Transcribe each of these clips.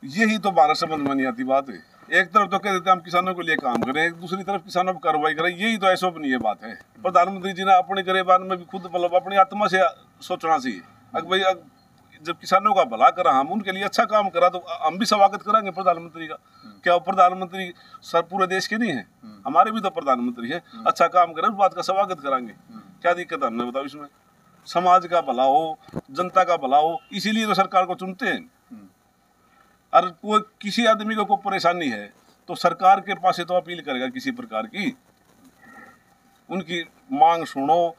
यही तो भारत समझ में नहीं आती बात है। एक तरफ तो कह देते हम किसानों के लिए काम करें, एक दूसरी तरफ किसानों पर कार्रवाई करें, यही तो ऐसा नहीं है बात है। प्रधानमंत्री जी ने अपने गरीबान में भी खुद मतलब अपनी आत्मा से सोचना चाहिए। अगर भाई जब किसानों का भला करा, हम उनके लिए अच्छा काम करा, तो हम भी स्वागत करेंगे प्रधानमंत्री का। क्या प्रधानमंत्री सर पूरे देश के नहीं है? हमारे भी तो प्रधानमंत्री है। अच्छा काम करें, उस बात का स्वागत कराएंगे। क्या दिक्कत है? हमने बताओ इसमें समाज का भला हो, जनता का भला हो, इसीलिए तो सरकार को चुनते हैं। और कोई किसी आदमी को कोई परेशानी है तो सरकार के पास तो अपील करेगा किसी प्रकार की, उनकी मांग सुनो।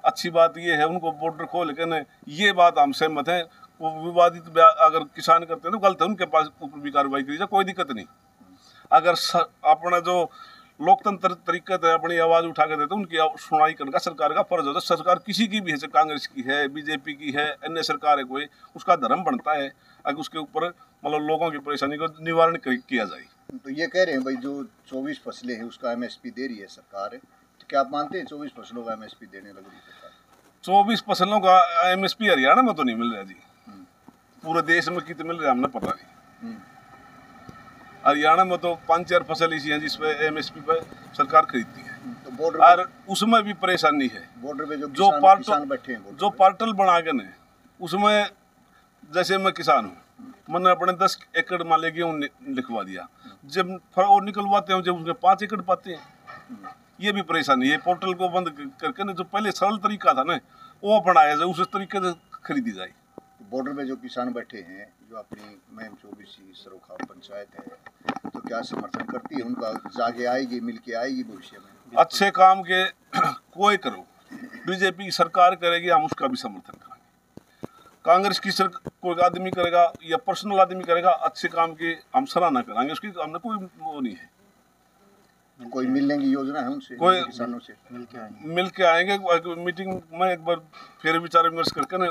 अच्छी बात ये है उनको बॉर्डर खोल के न, ये बात हम सहमत हैं। वो विवादित अगर किसान करते हैं तो गलत है, उनके पास ऊपर भी कार्रवाई की जाए, कोई दिक्कत नहीं। अगर अपना जो लोकतंत्र तरीका है अपनी आवाज़ उठा के देते, उनकी सुनाई करने का सरकार का फर्ज होता है। सरकार किसी की भी है, कांग्रेस की है, बीजेपी की है, अन्य सरकार है कोई, उसका धर्म बनता है अगर उसके ऊपर मतलब लोगों की परेशानी को निवारण किया जाए। तो ये कह रहे हैं भाई जो 24 फसलें हैं उसका MSP दे रही है सरकार है, तो क्या आप मानते हैं 24 फसलों का MSP देने लग रही है सरकार? 24 फसलों का MSP हरियाणा में तो नहीं मिल रहा जी, पूरे देश में कितने मिल रहे हमने पता नहीं। हरियाणा में तो 5-4 फसल ऐसी हैं जिस पे MSP पे सरकार खरीदती है, तो बॉर्डर और उसमें भी परेशानी है। बॉर्डर पे जो किसान बैठे हैं, जो पोर्टल बना के ने, उसमें जैसे मैं किसान हूँ, मैंने अपने 10 एकड़ मान ले गेहूँ लिखवा दिया, जब वो निकलवाते हैं जब उसके 5 एकड़ पाते हैं। ये भी परेशानी है। पोर्टल को बंद करके ना, जो पहले सरल तरीका था ना, वो अपनाया जाए, उस तरीके से खरीदी जाए। बॉर्डर पे जो किसान बैठे हैं, जो अपनी MIM 24 सरोखा पंचायत है, तो क्या समर्थन करती है उनका? जागे आएगी, मिल के आएगी भविष्य में? अच्छे काम के कोई करो, बीजेपी सरकार करेगी, हम उसका भी समर्थन करेंगे। कांग्रेस की कोई आदमी करेगा या पर्सनल आदमी करेगा, अच्छे काम की हम सराहना करेंगे, उसकी हमने कोई वो नहीं है। कोई मिलने की योजना है उनसे, कोई किसानों से मिल के आएंगे मीटिंग में, एक बार फिर विचार विमर्श करके ना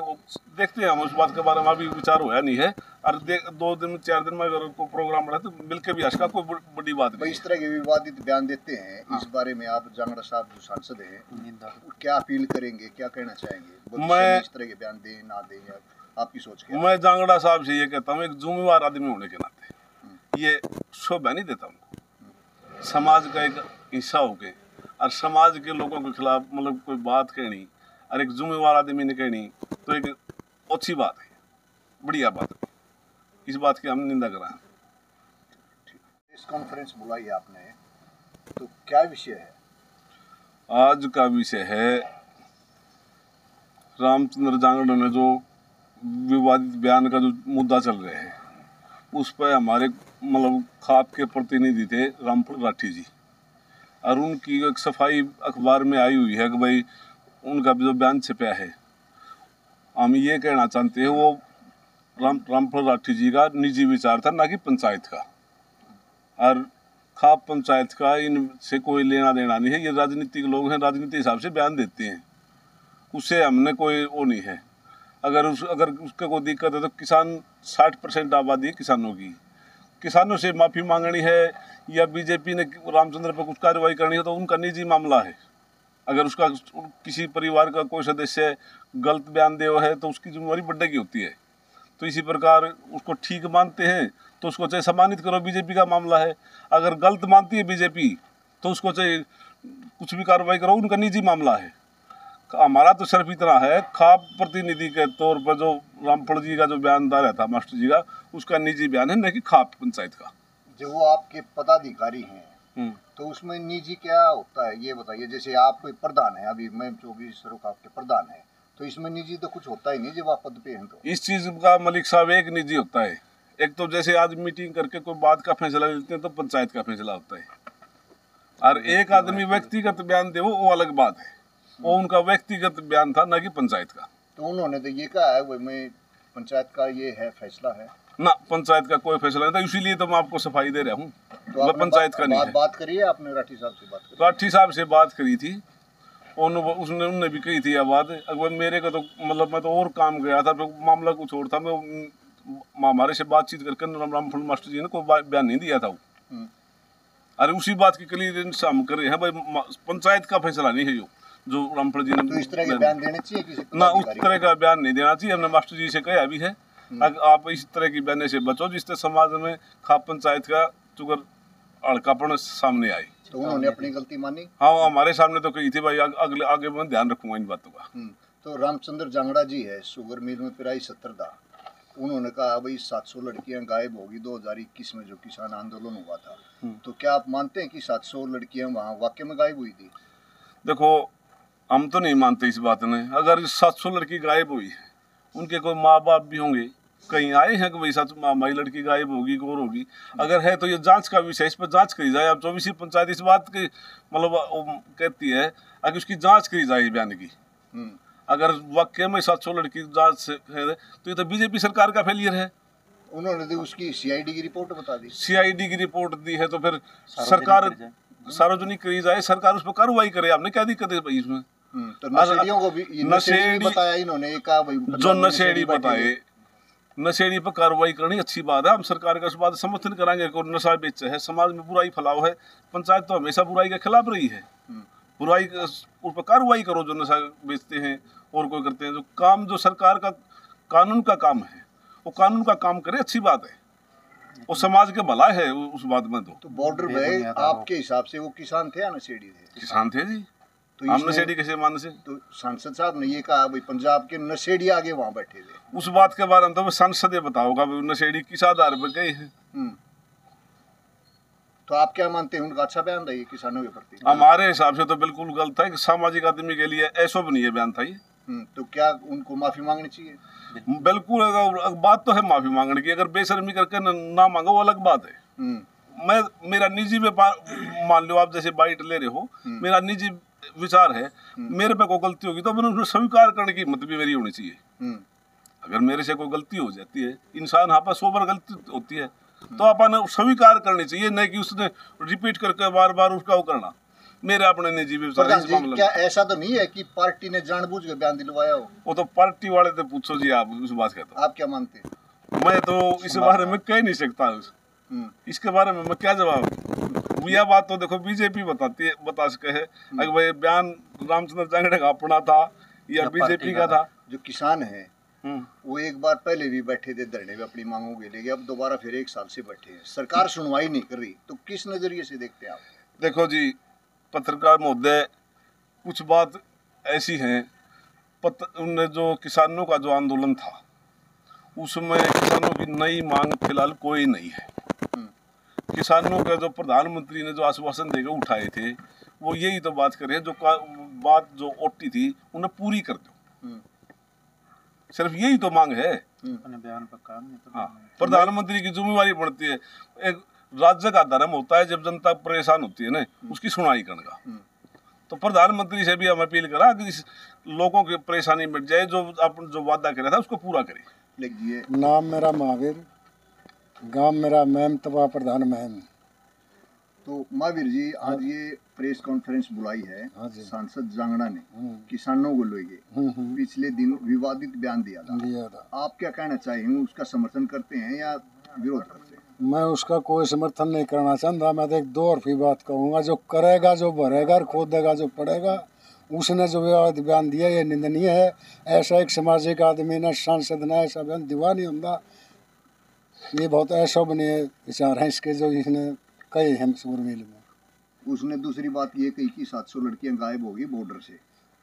देखते हैं हम उस बात के बारे में। अभी विचार होया नहीं है, और 2 दिन 4 दिन में अगर कोई प्रोग्राम बना तो मिल के भी इसका कोई बड़ी बात नहीं। इस तरह के विवादित बयान देते हैं, इस बारे में आप जांगड़ा साहब जो सांसद हैं, क्या अपील करेंगे, क्या कहना चाहेंगे? मैं इस तरह के बयान दें ना दें, या आपकी सोच क्या? मैं जांगड़ा साहब से ये कहता हूँ, एक जिम्मेवार आदमी होने के नाते ये शोभा नहीं देता हूँ। समाज का एक हिस्सा होके और समाज के लोगों के खिलाफ मतलब कोई बात कहनी और एक जिम्मेवार आदमी ने कहनी, तो एक अच्छी बात है, बढ़िया बात है। इस बात की हम निंदा कर रहे हैं। इस कॉन्फ्रेंस बुलाई आपने, तो क्या विषय है? आज का विषय है रामचंद्र जांगड़ा ने जो विवादित बयान का जो मुद्दा चल रहा है, उस पर हमारे मतलब खाप के प्रतिनिधि थे रामफल राठी जी, और उनकी एक सफाई अखबार में आई हुई है कि भाई उनका जो बयान छपा है, हम ये कहना चाहते हैं वो रामफल राठी जी का निजी विचार था, ना कि पंचायत का। और खाप पंचायत का इनसे कोई लेना देना नहीं है। ये राजनीतिक लोग हैं, राजनीति हिसाब से बयान देते हैं, उससे हमने कोई वो नहीं है। अगर उसका कोई दिक्कत है तो किसान 60% आबादी किसानों की, किसानों से माफ़ी मांगनी है या बीजेपी ने रामचंद्र पर कुछ कार्रवाई करनी है तो उनका निजी मामला है। अगर उसका किसी परिवार का कोई सदस्य गलत बयान दे है तो उसकी जिम्मेवारी बड्डे की होती है। तो इसी प्रकार उसको ठीक मानते हैं तो उसको चाहे सम्मानित करो, बीजेपी का मामला है। अगर गलत मानती है बीजेपी तो उसको चाहे कुछ भी कार्रवाई करो, उनका निजी मामला है। हमारा तो सिर्फ इतना है, खाप प्रतिनिधि के तौर पर जो रामफल जी का जो बयानदार था मास्टर जी का, उसका निजी बयान है, न कि खाप पंचायत का। जो वो आपके पदाधिकारी हैं, तो उसमें निजी क्या होता है ये बताइए। जैसे आप प्रधान है, अभी MIM 24 सरोखा आपके प्रधान है, तो इसमें निजी तो कुछ होता ही नहीं जब आप पद पे हैं। तो इस चीज़ का मलिक साहब एक निजी होता है। एक तो जैसे आज मीटिंग करके कोई बात का फैसला लेते हैं तो पंचायत का फैसला होता है, और एक आदमी व्यक्तिगत बयान दे वो अलग बात है। वो उनका व्यक्तिगत बयान था, ना कि पंचायत का। तो उन्होंने तो ये कहा है वो मैं पंचायत का ये है फैसला है ना, पंचायत का कोई फैसला नहीं था, इसीलिए तो मैं आपको सफाई दे रहा हूँ। तो पंचायत का नहीं है। बात करिए आपने राठी साहब से? राठी साहब से बात करी थी, उन्होंने भी कही थी यह बात। अगर मेरे को तो मतलब मैं तो और काम गया था, तो मामला कुछ और था। मैं हमारे से बातचीत करके रामफल मास्टर जी ने कोई बयान नहीं दिया था वो। अरे उसी बात की क्लियरेंस हम कर रहे हैं भाई, पंचायत का फैसला नहीं है जो रामफल जी ने। तो इस तरह के बयान देने चाहिए किसी ना, उस तरह का बयान नहीं देना चाहिए। हमने मास्टर जी से कहा भी है आप इस तरह की बहने से बचो जिससे समाज में खाप पंचायत का चुगर अड़कापन सामने आए। तो उन्होंने अपनी गलती मानी? हाँ, हमारे सामने तो कही थी भाई अगले आगे मैं ध्यान रखूंगा इन बातों का। तो रामचंद्र जांगड़ा जी है, शुगर मिल में पिराई 70 दा, उन्होंने कहा भाई 700 लड़कियां गायब होगी 2021 में जो किसान आंदोलन हुआ था, तो क्या आप मानते हैं कि 700 लड़कियां वहाँ वाकई में गायब हुई थी? देखो, हम तो नहीं मानते इस बात में। अगर 700 लड़की गायब हुई है, उनके कोई माँ बाप भी होंगे, कहीं आए हैं कि भाई सच हमारी लड़की गायब होगी गौर होगी। अगर है तो ये जांच का विषय, इस पर जांच करी जाए। अब 24वीं पंचायत इस बात की मतलब कहती है अगर उसकी जांच करी जाए बयान की। अगर वाकई में 700 लड़की जांच से है तो ये तो बीजेपी सरकार का फेलियर है। उन्होंने तो उसकी सीआईडी की रिपोर्ट बता दी। सीआईडी की रिपोर्ट दी है तो फिर सरकार सार्वजनिक करी जाए, सरकार उस पर कार्रवाई करे। आपने क्या दिक्कत है भाई इसमें? तो नशेड़ियों को भी नशेड़ी बताया इन्होंने, कहा भाई जो नशेड़ी बताए, नशेड़ी पर कार्रवाई करनी अच्छी बात है। हम सरकार का उस बात समर्थन कराएंगे। कोई नशा बेचे है, समाज में बुराई फैलाव है, पंचायत तो हमेशा बुराई के खिलाफ रही है। बुराई उस पर कार्रवाई करो जो नशा बेचते हैं और कोई करते हैं। जो काम जो सरकार का कानून का काम है वो कानून का काम करे, अच्छी बात है। वो समाज के भला है उस बात में। तो बॉर्डर पे आपके हिसाब से वो किसान थे या नशेड़ी थे? किसान थे जी। तो हम नशेड़ी कैसे मान से? तो सांसद साहब ने ये कहा भाई पंजाब के नशेड़ी आगे वहाँ बैठे थे। उस बात के बारे में तो सांसद बताओगा नशेड़ी किस आधार पर गए हैं। तो आप क्या मानते हैं, उनका अच्छा बयान था ये किसानों के प्रति? हमारे हिसाब से तो बिल्कुल गलत है कि सामाजिक आदमी के लिए ऐसा भी नहीं है बयान था ये। तो क्या उनको माफी मांगनी चाहिए? बिल्कुल, बात तो है माफी मांगने की। अगर बेशर्मी करके ना मांगो वो अलग बात है। मेरा निजी व्यापार मान लो, आप जैसे बाइट ले रहे हो, मेरा निजी विचार है, मेरे पे कोई गलती होगी तो मैंने उसमें स्वीकार करने की हिम्मत भी मेरी होनी चाहिए। अगर मेरे से कोई गलती हो जाती है, इंसान यहाँ पर 100 बार गलती होती है, तो अपन स्वीकार करनी चाहिए, नहीं कि उसने रिपीट करके बार बार उसका वो करना। मेरे अपने निजी विचार है इस मामले में। क्या ऐसा तो नहीं है कि पार्टी ने जानबूझ के बयान दिलवाया हो? वो तो पार्टी वाले तो पूछो जी, आप उस बात कहते हो। आप क्या मानते हैं? मैं तो इस बारे में कह नहीं सकता। इसके बारे में मैं क्या जवाब? यह बात तो देखो बीजेपी बताती है, बता सके है अगर भाई बयान रामचंद्र जांगड़े का अपना था या बीजेपी का था। जो किसान है वो एक बार पहले भी बैठे थे धरने में अपनी मांगों के लिए, अब दोबारा फिर 1 साल से बैठे हैं, सरकार सुनवाई नहीं कर रही, तो किस नजरिए से देखते हैं आप? देखो जी पत्रकार महोदय, कुछ बात ऐसी है, उनने जो किसानों का जो आंदोलन था उसमें किसानों की नई मांग फिलहाल कोई नहीं है। किसानों का जो प्रधानमंत्री ने जो आश्वासन देकर उठाए थे वो यही तो बात कर रहे हैं, जो बात जो ओटी थी उन्हें पूरी कर दो, सिर्फ यही तो मांग है। बयान पर काम नहीं। हाँ, प्रधानमंत्री की जिम्मेवारी बढ़ती है। एक राज्य का धर्म होता है जब जनता परेशान होती है ना उसकी सुनाई करने का। तो प्रधानमंत्री से भी हम अपील करा कि इस लोगों की परेशानी मिट जाए, जो अपन जो वादा करा था उसको पूरा करे। लिखिए। नाम मेरा महावीर, गांव मेरा मैम तबा प्रधान मैम। तो महावीर जी, आज ये प्रेस कॉन्फ्रेंस बुलाई है सांसद जांगड़ा ने किसानों को लेके, पिछले दिन विवादित बयान दिया था। आप क्या कहना चाहेंगे, उसका समर्थन करते हैं या विरोध करते हैं? मैं उसका कोई समर्थन नहीं करना चाहता। मैं तो एक दो और बात कहूँगा, जो करेगा, जो भरेगा, खोदेगा, जो पड़ेगा, उसने जो विवादित बयान दिया ये निंदनीय है। ऐसा एक सामाजिक आदमी ने, सांसद ने ऐसा बयान दिवा नहीं होता। ये बहुत ऐसा बने विचार हैं इसके जो इसने कहे हैं शुगर मिल में। उसने दूसरी बात ये कही कि 700 लड़कियां गायब होगी बॉर्डर से।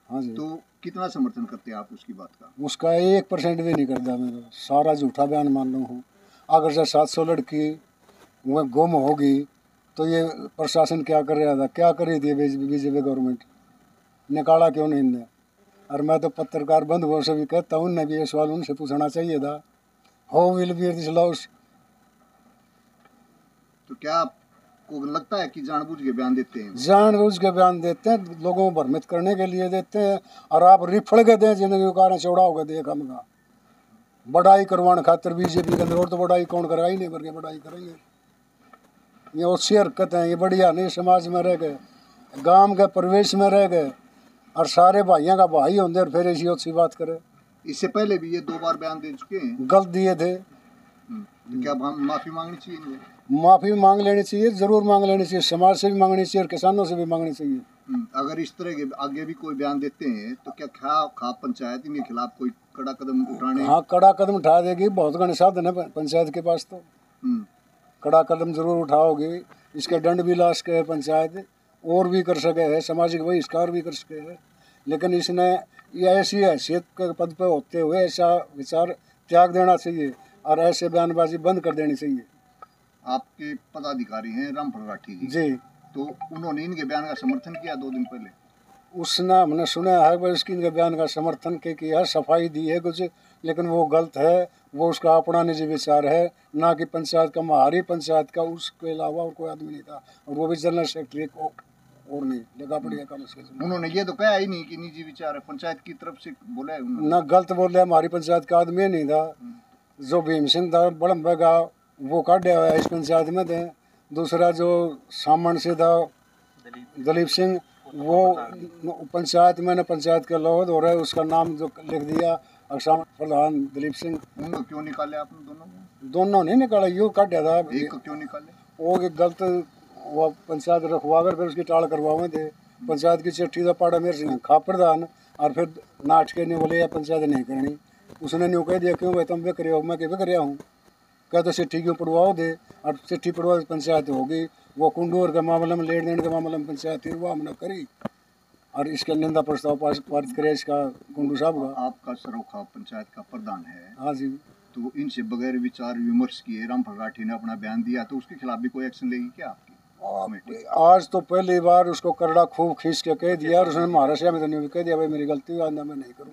हाँ जी। तो कितना समर्थन करते हैं आप उसकी बात का? उसका 1% भी नहीं करता। मैं तो सारा झूठा बयान मान लूँ हूँ। अगर से 700 लड़की वह गुम होगी तो ये प्रशासन क्या कर रहा था, क्या कर रही थी बीजेपी गवर्नमेंट? निकाला क्यों नहीं इनने? और मैं तो पत्रकार बंधुओं से भी कहता हूँ, उनने भी ये सवाल उनसे पूछना चाहिए था। How will be this loss? तो क्या आपको लगता है कि जानबूझ के बयान देते हैं? जानबूझ के बयान देते हैं, लोगों को भ्रमित करने के लिए देते हैं। और आप रिफड़ के दें जिंदगी कारण चौड़ा होकर देख हमका बढ़ाई करवाने खातिर बीजेपी के अंदर। और तो बढ़ाई कौन करेगा ही नहीं, करके बढ़ाई करेंगे। ये अच्छी हरकत है, ये बढ़िया नहीं। समाज में रह गए, गांव के परिवेश में रह गए और सारे भाइयों का भाई होंगे और फिर ऐसी अच्छी बात करे। इससे पहले भी ये 2 बार बयान दे चुके हैं। गलत दिए थे। तो क्या माफी मांगनी चाहिए इनको? माफी मांग लेनी चाहिए, जरूर मांग लेनी चाहिए, समाज से भी मांगनी चाहिए और किसानों से भी मांगनी चाहिए। अगर इस तरह के आगे भी कोई बयान देते हैं तो क्या खाप पंचायत इनके खिलाफ कोई कड़ा कदम उठाने? हाँ, कड़ा कदम उठा देगी, बहुत घने साधन है पंचायत के पास, तो कड़ा कदम जरूर उठाओगी। इसके दंड भी ला सके है पंचायत, और भी कर सके है, सामाजिक बहिष्कार भी कर सके है। लेकिन इसने ये ऐसी हैसियत के पद पे होते हुए ऐसा विचार त्याग देना चाहिए और ऐसे बयानबाजी बंद कर देनी चाहिए। आपके पदाधिकारी हैं रामफल राठी जी, तो उन्होंने इनके बयान का समर्थन किया 2 दिन पहले। उसने हमने सुना है कि इसकी इनके बयान का समर्थन के किया है, सफाई दी है कुछ, लेकिन वो गलत है, वो उसका अपना निजी विचार है, ना कि पंचायत का, हमारी पंचायत का उसके अलावा और कोई आदमी नहीं था, और वो भी जनरल सेक्रेटरी को और नहीं लगा पड़ेगा काम उसके। उन्होंने ये तो कहा ही नहीं कि निजी विचार है, पंचायत की तरफ से बोला है ना, गलत बोल रहे, हमारी पंचायत का आदमी नहीं था। जो भीम सिंह था बड़म्बे का, वो काटे हुआ है इस पंचायत में थे। दूसरा जो सामन से था दलीप सिंह, वो पंचायत में न पंचायत का लोहद हो रहा है, उसका नाम जो लिख दिया अक्षाम प्रधान दलीप सिंह। उनको क्यों निकाले आपने? दोनों नहीं निकाला, यूँ काटा था। एक को क्यों निकाले? वो गलत, वो पंचायत रखवा कर फिर उसकी टाल करवाए थे। पंचायत की चिट्ठी तो पाड़ा मेरे से खा प्रधान, और फिर नाट के नहीं बोले या पंचायत नहीं करनी। उसने न्यू कह दिया क्यों भाई तुम भी करे हो, मैं भी कर हूँ, क्या तो चिट्ठी क्यों पढ़वाओ दे, और चिट्ठी पढ़वा पंचायत होगी। वो कुंडूर के मामले में, लेन देन के मामले में पंचायत थी, वो हमने करी, और इसके निंदा प्रस्ताव पारित करे इसका कुंडू साहब का। आपका सरोखा पंचायत का प्रधान है। हाँ जी। तो इनसे बगैर विचार विमर्श किए रामफल राठी ने अपना बयान दिया, तो उसके खिलाफ भी कोई एक्शन लेगी क्या आपकी कमेटी? आज तो पहली बार उसको करड़ा खूब खींच के कह दिया, और उसने महाराष्ट्र में तो नहीं कह दिया भाई मेरी गलती है, आंदा मैं नहीं करूँ।